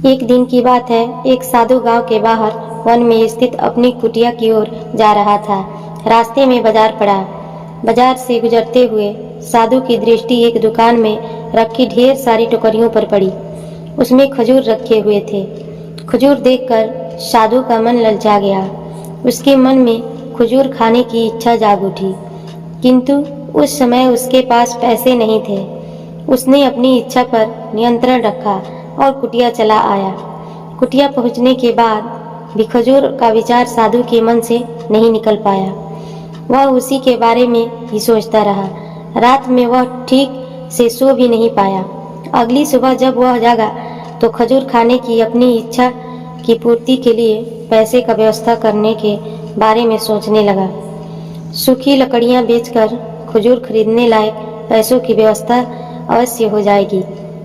एक दिन की बात है। एक साधु गांव के बाहर वन में स्थित अपनी कुटिया की ओर जा रहा था। रास्ते में बाजार पड़ा। बाजार से गुजरते हुए साधु की दृष्टि एक दुकान में रखी ढेर सारी टोकरियों पर पड़ी। उसमें खजूर रखे हुए थे। खजूर देखकर साधु का मन ललचा गया। उसके मन में खजूर खाने की इच्छा जाग उठी, किंतु उस समय उसके पास पैसे नहीं थे। उसने अपनी इच्छा पर नियंत्रण रखा और कुटिया चला आया। कुटिया पहुंचने के बाद भी खजूर का विचार साधु के मन से नहीं निकल पाया। वह उसी के बारे में ही सोचता रहा। रात में वह ठीक से सो भी नहीं पाया। अगली सुबह जब वह जागा तो खजूर खाने की अपनी इच्छा की पूर्ति के लिए पैसे का व्यवस्था करने के बारे में सोचने लगा। सूखी लकड़ियां बेचकर खजूर खरीदने लायक पैसों की व्यवस्था अवश्य हो जाएगी।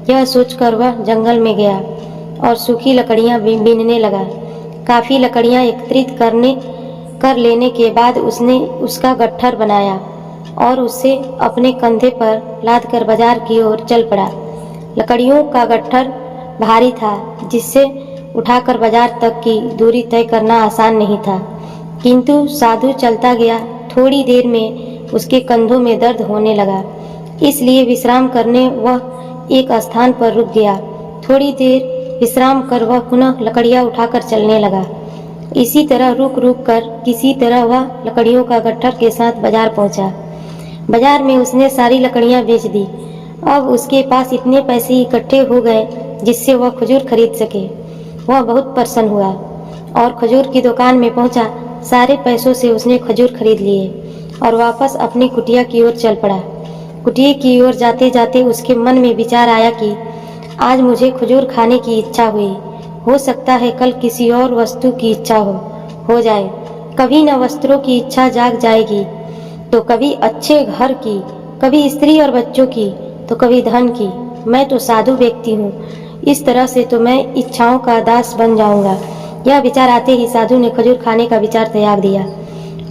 यह सोचकर वह जंगल में गया और सूखी लकड़ियां बीनने लगा। काफी लकड़ियां एकत्रित कर लेने के बाद उसने उसका गट्ठर बनाया और उसे अपने कंधे पर लादकर बाजार की ओर चल पड़ा। लकड़ियों का गट्ठर भारी था, जिससे उठाकर बाजार तक की दूरी तय करना आसान नहीं था, किंतु साधु चलता गया। थोड़ी देर में उसके कंधों में दर्द होने लगा, इसलिए विश्राम करने वह एक स्थान पर रुक गया। थोड़ी देर विश्राम कर वह पुनः लकड़ियां उठाकर चलने लगा। इसी तरह रुक रुक कर किसी तरह वह लकड़ियों का गट्ठर के साथ बाजार पहुंचा। बाजार में उसने सारी लकड़ियां बेच दी। अब उसके पास इतने पैसे इकट्ठे हो गए जिससे वह खजूर खरीद सके। वह बहुत प्रसन्न हुआ और खजूर की दुकान में पहुंचा। सारे पैसों से उसने खजूर खरीद लिए और वापस अपनी कुटिया की ओर चल पड़ा। कुटिया की ओर जाते जाते उसके मन में विचार आया कि आज मुझे खजूर खाने की इच्छा हुई, हो सकता है कल किसी और वस्तु की इच्छा हो जाए। कभी न वस्त्रों की इच्छा जाग जाएगी तो कभी अच्छे घर की, कभी स्त्री और बच्चों की तो कभी धन की। मैं तो साधु व्यक्ति हूँ, इस तरह से तो मैं इच्छाओं का दास बन जाऊंगा। यह विचार आते ही साधु ने खजूर खाने का विचार त्याग दिया।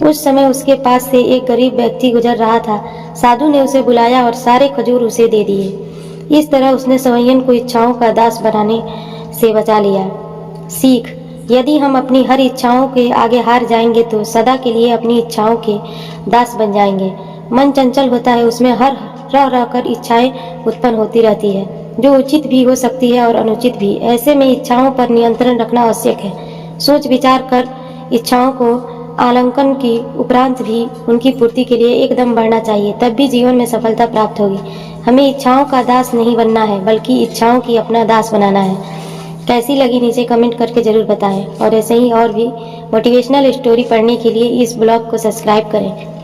उस समय उसके पास से एक गरीब व्यक्ति गुजर रहा था। साधु ने उसे बुलाया और सारे खजूर उसे दे दिए। इस तरह उसने सवैयन को इच्छाओं का दास बनाने से बचा लिया। सीख: यदि हम अपनी हर इच्छाओं के आगे हार जाएंगे तो सदा के लिए अपनी इच्छाओं के दास बन जाएंगे। मन चंचल होता है, उसमें हर रह रहकर इच्छाएं उत्पन्न होती रहती है, जो उचित भी हो सकती है और अनुचित भी। ऐसे में इच्छाओं पर नियंत्रण रखना आवश्यक है। सोच विचार कर इच्छाओं को आलंकन की उपरांत भी उनकी पूर्ति के लिए एकदम बढ़ना चाहिए, तब भी जीवन में सफलता प्राप्त होगी। हमें इच्छाओं का दास नहीं बनना है, बल्कि इच्छाओं की अपना दास बनाना है। कैसी लगी नीचे कमेंट करके जरूर बताएं और ऐसे ही और भी मोटिवेशनल स्टोरी पढ़ने के लिए इस ब्लॉग को सब्सक्राइब करें।